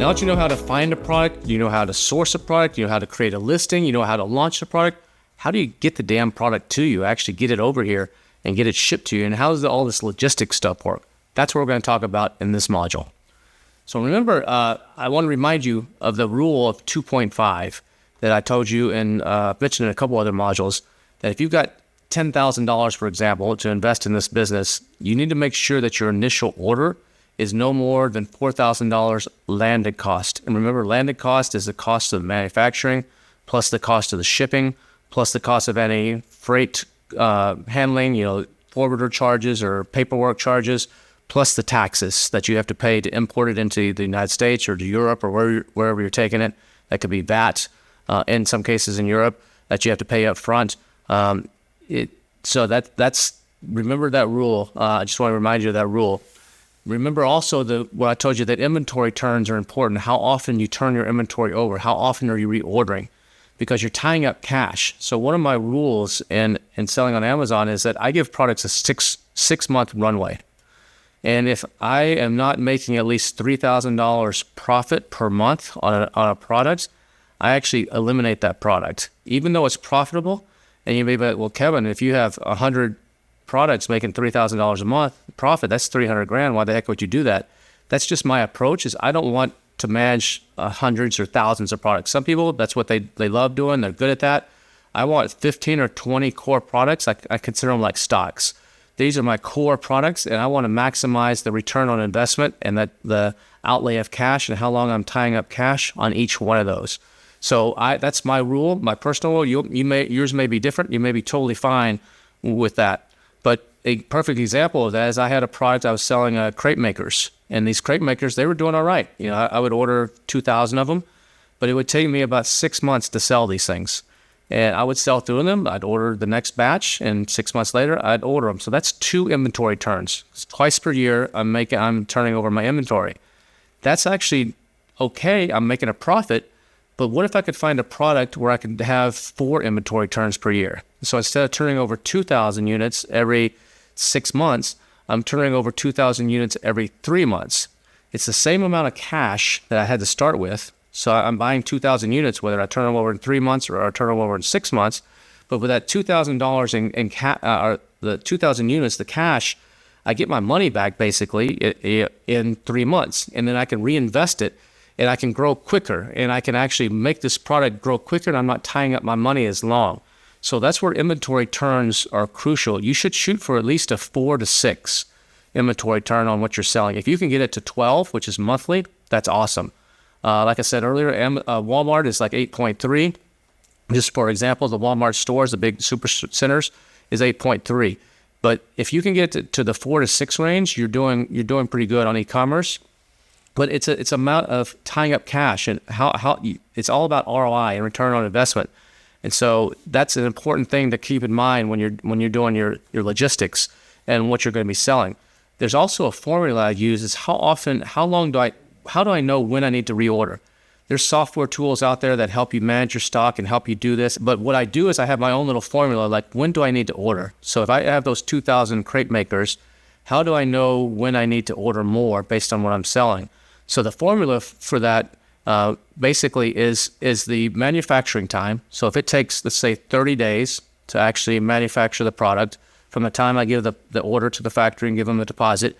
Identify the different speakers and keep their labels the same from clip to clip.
Speaker 1: Now that you know how to find a product, you know how to source a product, you know how to create a listing, you know how to launch a product, how do you get the damn product to you, actually get it over here and get it shipped to you, and how does all this logistics stuff work? That's what we're going to talk about in this module. So remember, I want to remind you of the rule of 2.5 that I told you and mentioned in a couple other modules, that if you've got $10,000, for example, to invest in this business, you need to make sure that your initial order is no more than $4,000 landed cost. And remember, landed cost is the cost of manufacturing, plus the cost of the shipping, plus the cost of any freight handling, forwarder charges or paperwork charges, plus the taxes that you have to pay to import it into the United States or to Europe or wherever you're taking it. That could be VAT in some cases in Europe that you have to pay up front. So that's remember that rule. I just want to remind you of that rule. Remember also what I told you, that inventory turns are important. How often you turn your inventory over, how often are you reordering, because you're tying up cash. So one of my rules in selling on Amazon is that I give products a six month runway. And if I am not making at least $3,000 profit per month on a product, I actually eliminate that product, even though it's profitable. And you may be like, well, Kevin, if you have 100 products making $3,000 a month profit, that's 300 grand. Why the heck would you do that? That's just my approach. Is I don't want to manage hundreds or thousands of products. Some people, that's what they love doing. They're good at that. I want 15 or 20 core products. I consider them like stocks. These are my core products, and I want to maximize the return on investment and the outlay of cash and how long I'm tying up cash on each one of those. So that's my rule, my personal rule. Yours may be different. You may be totally fine with that. But a perfect example of that is I had a product I was selling, crepe makers. And these crepe makers, they were doing all right. I would order 2,000 of them, but it would take me about 6 months to sell these things. And I would sell through them. I'd order the next batch, and 6 months later, I'd order them. So that's 2 inventory turns. It's twice per year I'm turning over my inventory. That's actually okay. I'm making a profit. But what if I could find a product where I could have 4 inventory turns per year? So instead of turning over 2,000 units every 6 months, I'm turning over 2,000 units every 3 months. It's the same amount of cash that I had to start with. So I'm buying 2,000 units, whether I turn them over in 3 months or I turn them over in 6 months. But with that $2,000 the 2,000 units, the cash, I get my money back basically in 3 months, and then I can reinvest it. And I can grow quicker, and I can actually make this product grow quicker, and I'm not tying up my money as long. So that's where inventory turns are crucial. You should shoot for at least a 4 to 6 inventory turn on what you're selling. If you can get it to 12, which is monthly, that's awesome. Like I said earlier, Walmart is like 8.3. Just for example, the Walmart stores, the big super centers, is 8.3. But if you can get to the 4 to 6 range, you're doing pretty good on e-commerce. But it's amount of tying up cash, and how it's all about ROI and return on investment. And so that's an important thing to keep in mind when you're doing your logistics and what you're going to be selling. There's also a formula I use is how do I know when I need to reorder? There's software tools out there that help you manage your stock and help you do this. But what I do is I have my own little formula, like when do I need to order? So if I have those 2,000 crepe makers, how do I know when I need to order more based on what I'm selling? So the formula for that basically is the manufacturing time. So if it takes, let's say, 30 days to actually manufacture the product from the time I give the order to the factory and give them the deposit,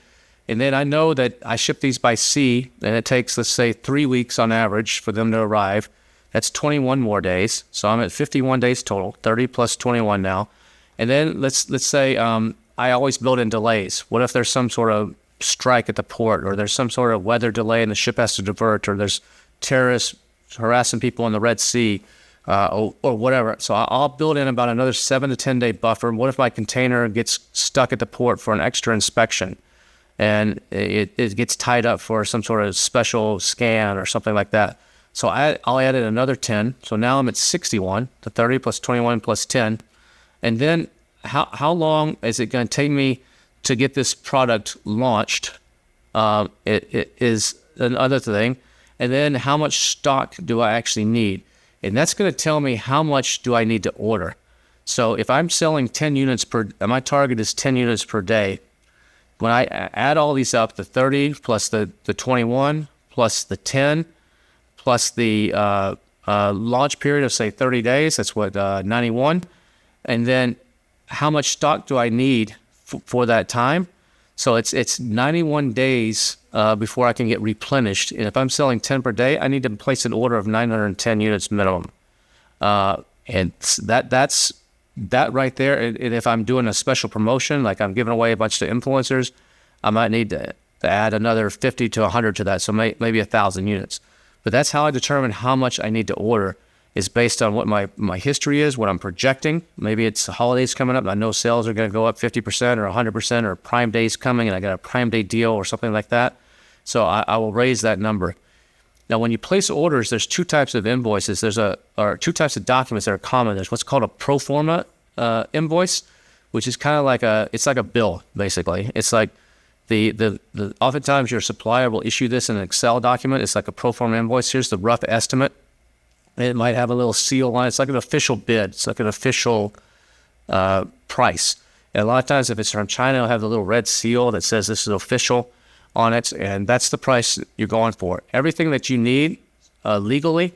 Speaker 1: and then I know that I ship these by sea, and it takes, let's say, 3 weeks on average for them to arrive. That's 21 more days. So I'm at 51 days total, 30 plus 21 now. And then let's say I always build in delays. What if there's some sort of strike at the port, or there's some sort of weather delay and the ship has to divert, or there's terrorists harassing people in the Red Sea, or whatever. So I'll build in about another 7 to 10 day buffer. What if my container gets stuck at the port for an extra inspection, and it gets tied up for some sort of special scan or something like that? So I'll add in another 10. So now I'm at 61, the 30 plus 21 plus 10. And then how long is it going to take me to get this product launched? It is another thing. And then how much stock do I actually need? And that's going to tell me how much do I need to order. So if I'm selling 10 units my target is 10 units per day. When I add all these up, the 30 plus the 21 plus the 10, plus the launch period of, say, 30 days. That's what, 91. And then how much stock do I need for that time? So it's 91 days before I can get replenished. And if I'm selling 10 per day, I need to place an order of 910 units minimum. And that right there. And if I'm doing a special promotion, like I'm giving away a bunch to influencers, I might need to add another 50 to 100 to that. So maybe 1,000 units. But that's how I determine how much I need to order, is based on what my history is, what I'm projecting. Maybe it's the holidays coming up and I know sales are going to go up 50% or 100%, or Prime Day's coming and I got a Prime Day deal or something like that. So I will raise that number. Now, when you place orders, there's two types of invoices. Or two types of documents that are common. There's what's called a pro forma invoice, which is kind of like it's like a bill, basically. It's like the oftentimes your supplier will issue this in an Excel document. It's like a pro forma invoice. Here's the rough estimate. It might have a little seal on it. It's like an official bid. It's like an official price. And a lot of times, if it's from China, it'll have the little red seal that says this is official on it, and that's the price you're going for. Everything that you need legally,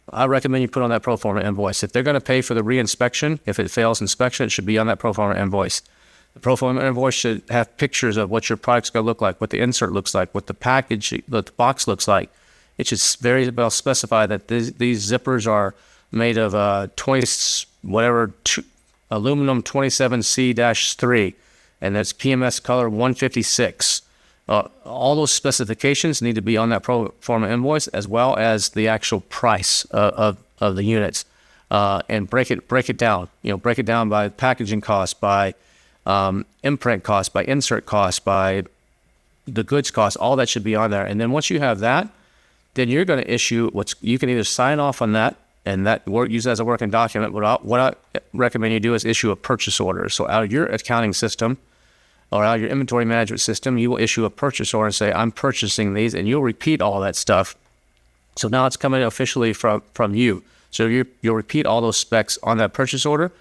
Speaker 1: I recommend you put on that pro forma invoice. If they're going to pay for the reinspection, if it fails inspection, it should be on that pro forma invoice. The pro forma invoice should have pictures of what your product's going to look like, what the insert looks like, what the package, the box looks like. It should very well specify that these zippers are made of aluminum 27C-3, and that's PMS color 156. All those specifications need to be on that pro forma invoice, as well as the actual price of the units, and break it down. Break it down by packaging cost, by imprint cost, by insert cost, by the goods cost. All that should be on there. And then once you have that, then you're going to issue you can either sign off on that and use as a working document. What I recommend you do is issue a purchase order. So out of your accounting system or out of your inventory management system, you will issue a purchase order and say, I'm purchasing these, and you'll repeat all that stuff. So now it's coming officially from you. So you'll repeat all those specs on that purchase order,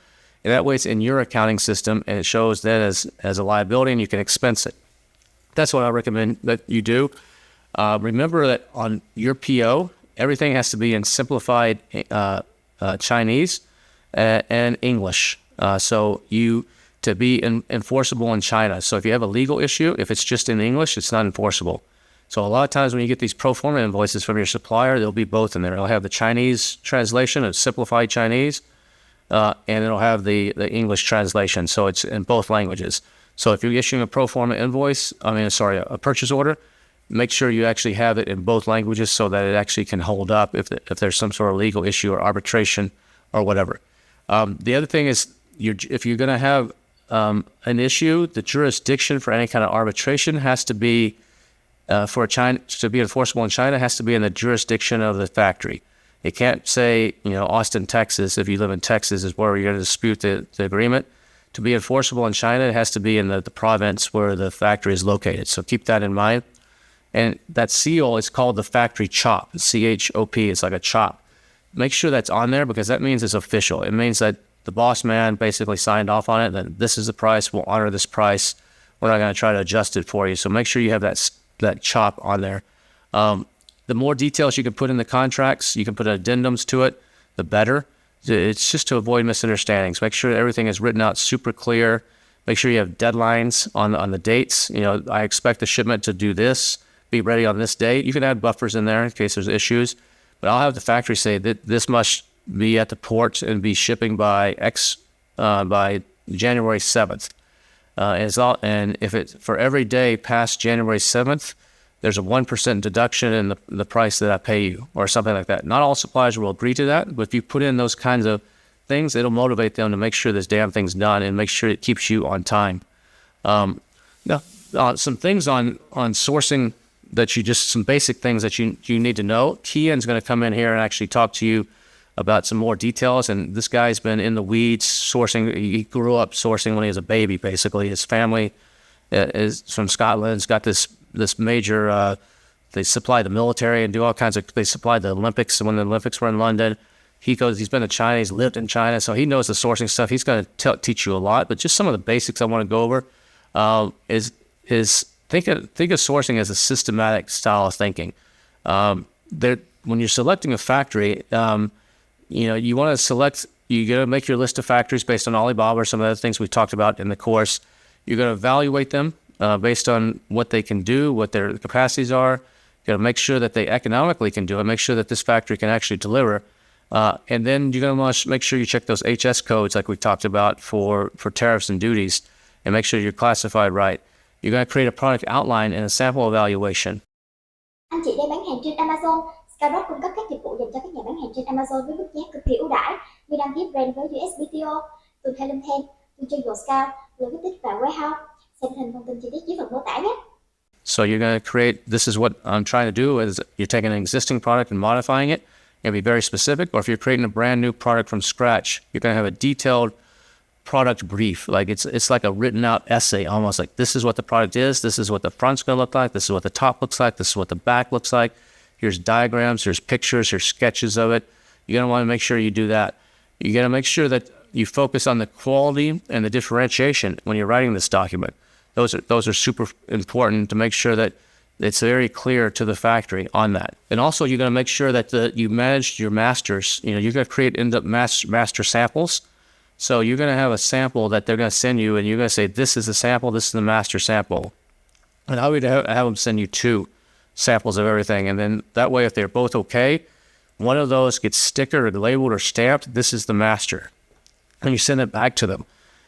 Speaker 1: and that way it's in your accounting system, and it shows that as a liability, and you can expense it. That's what I recommend that you do. Remember that on your PO, everything has to be in simplified Chinese and English. To be enforceable in China. So if you have a legal issue, if it's just in English, it's not enforceable. So a lot of times when you get these pro forma invoices from your supplier, there'll be both in there. It'll have the Chinese translation of simplified Chinese, and it'll have the English translation. So it's in both languages. So if you're issuing a pro forma a purchase order, make sure you actually have it in both languages so that it actually can hold up if there's some sort of legal issue or arbitration or whatever. The other thing is, if you're going to have an issue, the jurisdiction for any kind of arbitration has to be, for China to be enforceable in China, has to be in the jurisdiction of the factory. It can't say, Austin, Texas, if you live in Texas, is where you're going to dispute the agreement. To be enforceable in China, it has to be in the province where the factory is located. So keep that in mind. And that seal is called the factory chop, CHOP. It's like a chop. Make sure that's on there, because that means it's official. It means that the boss man basically signed off on it, that this is the price, we'll honor this price. We're not going to try to adjust it for you. So make sure you have that chop on there. The more details you can put in the contracts, you can put addendums to it, the better. It's just to avoid misunderstandings. Make sure everything is written out super clear. Make sure you have deadlines on the dates. I expect the shipment to do this, be ready on this date. You can add buffers in there in case there's issues, but I'll have the factory say that this must be at the port and be shipping by by January 7th. And if it's for every day past January 7th, there's a 1% deduction in the price that I pay you, or something like that. Not all suppliers will agree to that, but if you put in those kinds of things, it'll motivate them to make sure this damn thing's done and make sure it keeps you on time. Now, some things on sourcing some basic things that you need to know. QUYYN's going to come in here and actually talk to you about some more details. And this guy's been in the weeds sourcing. He grew up sourcing when he was a baby, basically. His family is from Scotland. It's got this major, they supply the military and do all kinds of, they supply the Olympics when the Olympics were in London. He's been to China, he's lived in China, so he knows the sourcing stuff. He's going to teach you a lot, but just some of the basics I want to go over is think of sourcing as a systematic style of thinking. when you're selecting a factory, you want to select. You got to make your list of factories based on Alibaba or some of the things we talked about in the course. You're going to evaluate them based on what they can do, what their capacities are. You got to make sure that they economically can do it. Make sure that this factory can actually deliver. And then you're going to want to make sure you check those HS codes like we talked about for tariffs and duties, and make sure you're classified right. You're going to create a product outline and a sample evaluation.
Speaker 2: Anh chị đang bán hàng trên Amazon. Skyrock cung cấp các dịch vụ dành cho các nhà bán hàng trên Amazon với mức giá cực kỳ ưu đãi như đăng ký brand với USPTO, từ Thailand Thêm, từ trên Scout, logistics và warehouse. Xem hình thông tin chi tiết dưới phần mô tả nhé.
Speaker 1: So you're going to create, this is what I'm trying to do, is you're taking an existing product and modifying it. You're going to be very specific. Or if you're creating a brand new product from scratch, you're going to have a detailed product brief. Like it's like a written out essay, almost like this is what the product is. This is what the front's going to look like. This is what the top looks like. This is what the back looks like. Here's diagrams, here's pictures, here's sketches of it. You're going to want to make sure you do that. You're going to make sure that you focus on the quality and the differentiation when you're writing this document. Those are super important to make sure that it's very clear to the factory on that. And also you're going to make sure that you manage your masters. You're going to end up master samples. So you're going to have a sample that they're going to send you, and you're going to say, this is the sample, this is the master sample. And I would have them send you 2 samples of everything. And then that way, if they're both okay, one of those gets stickered or labeled or stamped, this is the master. And you send it back to them.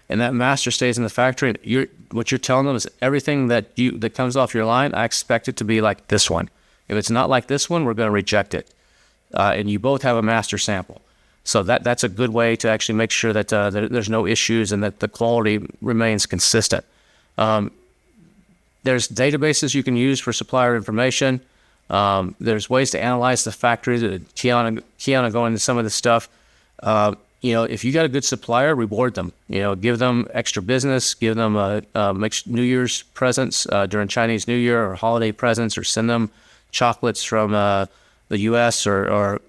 Speaker 1: And that master stays in the factory. And what you're telling them is everything that comes off your line, I expect it to be like this one. If it's not like this one, we're going to reject it. And you both have a master sample. So that's a good way to actually make sure that there's no issues and that the quality remains consistent. There's databases you can use for supplier information. There's ways to analyze the factories. Kiana go into some of this stuff. If you got a good supplier, reward them. Give them extra business. Give them New Year's presents during Chinese New Year or holiday presents, or send them chocolates from the U.S. or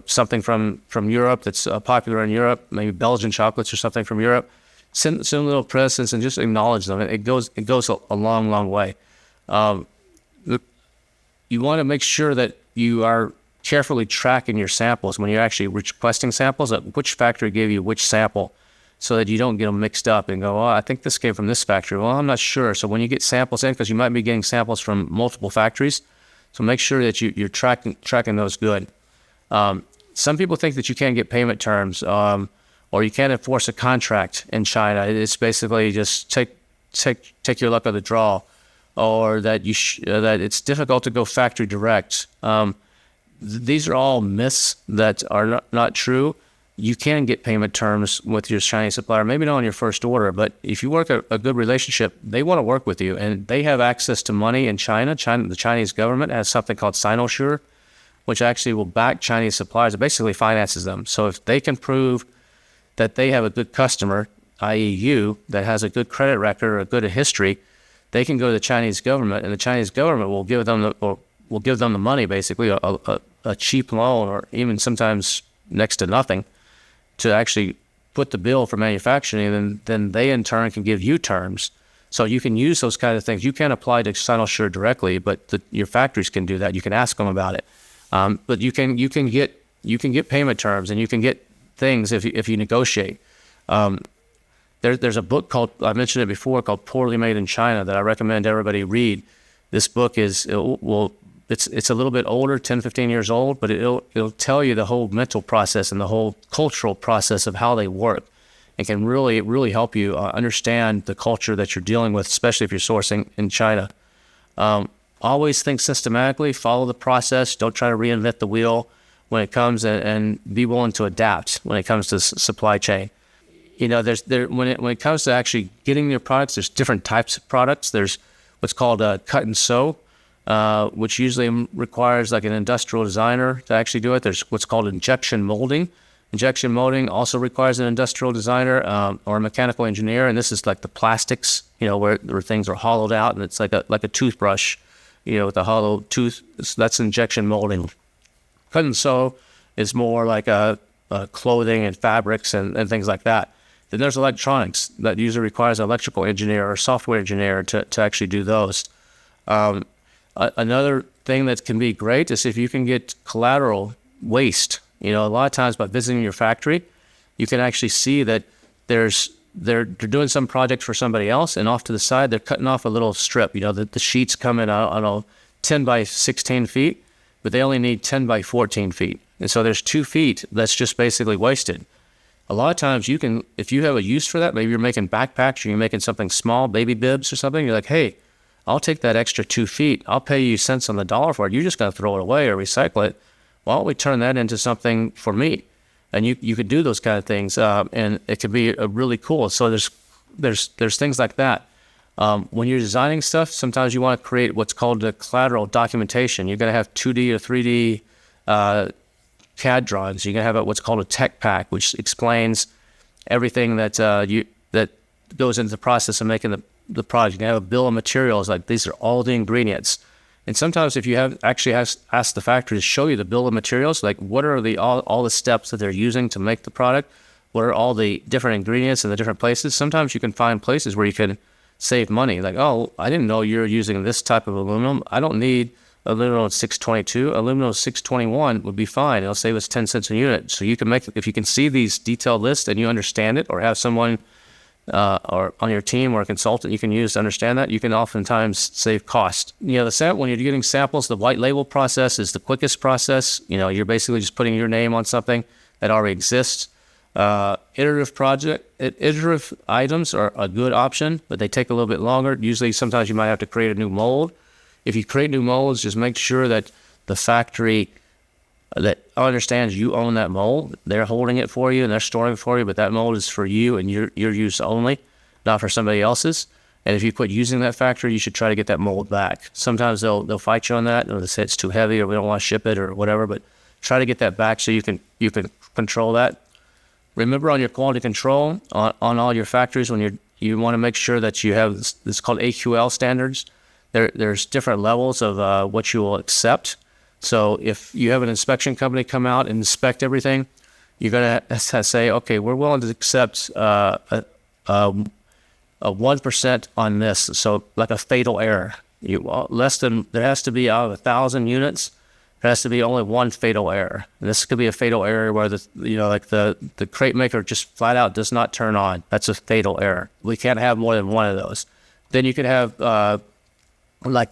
Speaker 1: something from Europe that's popular in Europe, maybe Belgian chocolates or something from Europe. Send little presents and just acknowledge them. It goes a long way. You want to make sure that you are carefully tracking your samples when you're actually requesting samples, which factory gave you which sample, so that you don't get them mixed up and go, I think this came from this factory. Well, I'm not sure. So when you get samples in, because you might be getting samples from multiple factories, so make sure that you're tracking those good. Some people think that you can't get payment terms, or you can't enforce a contract in China. It's basically just take your luck of the draw, or that that it's difficult to go factory direct. These are all myths that are not true. You can get payment terms with your Chinese supplier, maybe not on your first order, but if you work a good relationship, they want to work with you, and they have access to money in China. The Chinese government has something called Sinosure, which actually will back Chinese suppliers. It basically finances them. So if they can prove that they have a good customer, i.e. you, that has a good credit record or a good history, they can go to the Chinese government, and the Chinese government will give them the money, basically a cheap loan, or even sometimes next to nothing, to actually put the bill for manufacturing, and then they in turn can give you terms. So you can use those kind of things. You can't apply to Sinosure directly, but your factories can do that. You can ask them about it. But you can get payment terms, and you can get things if you negotiate. There's a book called, I mentioned it before, called Poorly Made in China, that I recommend everybody read. This book it's a little bit older, 10, 15 years old, but it'll tell you the whole mental process and the whole cultural process of how they work, and can really help you understand the culture that you're dealing with, especially if you're sourcing in China. Always think systematically, follow the process. Don't try to reinvent the wheel when it comes, and be willing to adapt when it comes to supply chain. When it comes to actually getting your products, there's different types of products. There's what's called cut and sew, which usually requires like an industrial designer to actually do it. There's what's called injection molding. Injection molding also requires an industrial designer or a mechanical engineer, and this is like the plastics, where things are hollowed out, and it's like a toothbrush, with a hollow tooth. So that's injection molding. Cut and sew is more like clothing and fabrics and things like that. Then there's electronics that usually requires an electrical engineer or software engineer to actually do those. Another thing that can be great is if you can get collateral waste. You know, a lot of times by visiting your factory, you can actually see that they're doing some project for somebody else, and off to the side, they're cutting off a little strip. You know, the sheets come in, I don't know, 10 by 16 feet, but they only need 10 by 14 feet. And so there's 2 feet that's just basically wasted. A lot of times you can, if you have a use for that, maybe you're making backpacks or you're making something small, baby bibs or something, you're like, hey, I'll take that extra 2 feet. I'll pay you cents on the dollar for it. You're just going to throw it away or recycle it. Why don't we turn that into something for me? And you could do those kind of things, and it could be really cool. So there's things like that. When you're designing stuff, sometimes you want to create what's called the collateral documentation. You're going to have 2D or 3D CAD drawings. You're going to have what's called a tech pack, which explains everything that that goes into the process of making the product. You can have a bill of materials, like these are all the ingredients. And sometimes if you have actually asked the factory to show you the bill of materials, like what are all the steps that they're using to make the product, what are all the different ingredients in the different places, sometimes you can find places where you can save money. Like, oh, I didn't know you're using this type of aluminum. I don't need aluminum 622. Aluminum 621 would be fine. It'll save us 10 cents a unit. So you can make, if you can see these detailed lists and you understand it, or have someone or on your team or a consultant you can use to understand that, you can oftentimes save cost. You know, when you're getting samples, the white label process is the quickest process. You know, you're basically just putting your name on something that already exists. Iterative items are a good option, but they take a little bit longer. Usually, sometimes you might have to create a new mold. If you create new molds, just make sure that the factory that understands you own that mold. They're holding it for you and they're storing it for you, but that mold is for you and your use only, not for somebody else's. And if you quit using that factory, you should try to get that mold back. Sometimes they'll fight you on that, or they say it's too heavy, or we don't want to ship it, or whatever. But try to get that back so you can control that. Remember, on your quality control on all your factories, when you want to make sure that you have this called AQL standards. There's different levels of what you will accept. So if you have an inspection company come out and inspect everything, you're going to say, okay, we're willing to accept a 1% on this. So like a fatal error. There has to be out of 1,000 units, there has to be only one fatal error. And this could be a fatal error where the crate maker just flat out does not turn on. That's a fatal error. We can't have more than one of those. Then you could have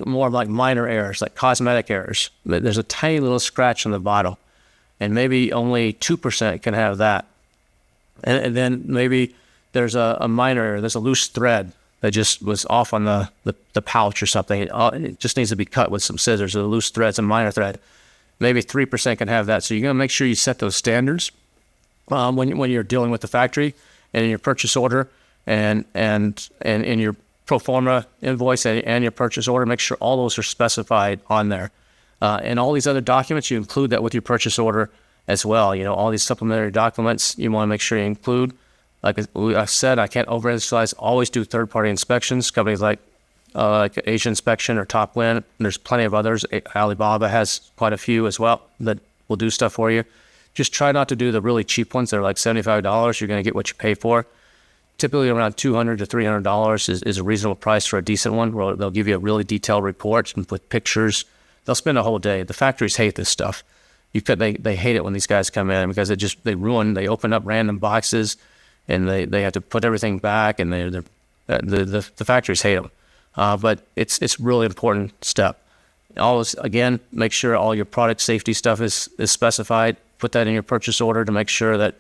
Speaker 1: more like minor errors, like cosmetic errors. There's a tiny little scratch on the bottle, and maybe only 2% can have that. And then maybe there's a minor error. There's a loose thread that just was off on the pouch or something. It just needs to be cut with some scissors. A loose thread's a minor thread. Maybe 3% can have that. So you're going to make sure you set those standards when you're dealing with the factory, and in your purchase order, and in your pro forma invoice and your purchase order. Make sure all those are specified on there. And all these other documents, you include that with your purchase order as well. You know, all these supplementary documents, you want to make sure you include. Like I said, I can't overemphasize, always do third-party inspections. Companies like Asia Inspection or Top Win. There's plenty of others. Alibaba has quite a few as well that will do stuff for you. Just try not to do the really cheap ones that are like $75. You're going to get what you pay for. Typically around $200 to $300 is a reasonable price for a decent one, where they'll give you a really detailed report and with pictures. They'll spend a whole day. The factories hate this stuff. They hate it when these guys come in, because they open up random boxes and they have to put everything back, and the factories hate them. But it's really important step. Always, again, make sure all your product safety stuff is specified. Put that in your purchase order to make sure that,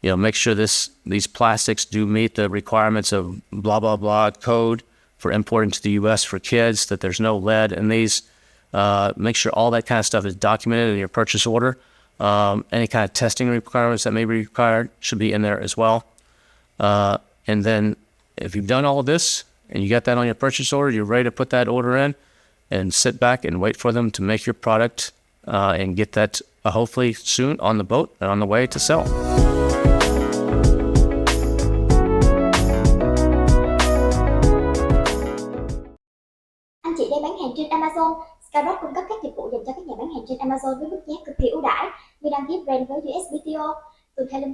Speaker 1: make sure these plastics do meet the requirements of blah, blah, blah code for importing to the U.S. for kids, that there's no lead in these. Make sure all that kind of stuff is documented in your purchase order. Any kind of testing requirements that may be required should be in there as well. And then if you've done all of this and you got that on your purchase order, you're ready to put that order in and sit back and wait for them to make your product and get that hopefully soon on the boat and on the way to sell.
Speaker 2: Anh chị đang bán hàng trên Amazon. Skybox cung cấp các dịch vụ dành cho các nhà bán hàng trên Amazon với mức giá cực kỳ ưu đãi như đăng ký brand với USPTO, tuần theo LIêN,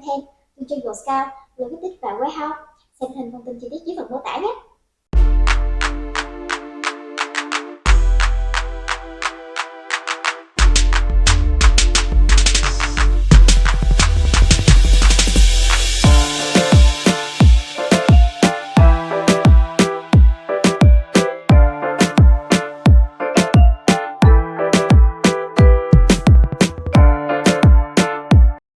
Speaker 2: tuần chơi Scout, logistics và warehouse. Xem hình thông tin chi tiết dưới phần mô tả nhé.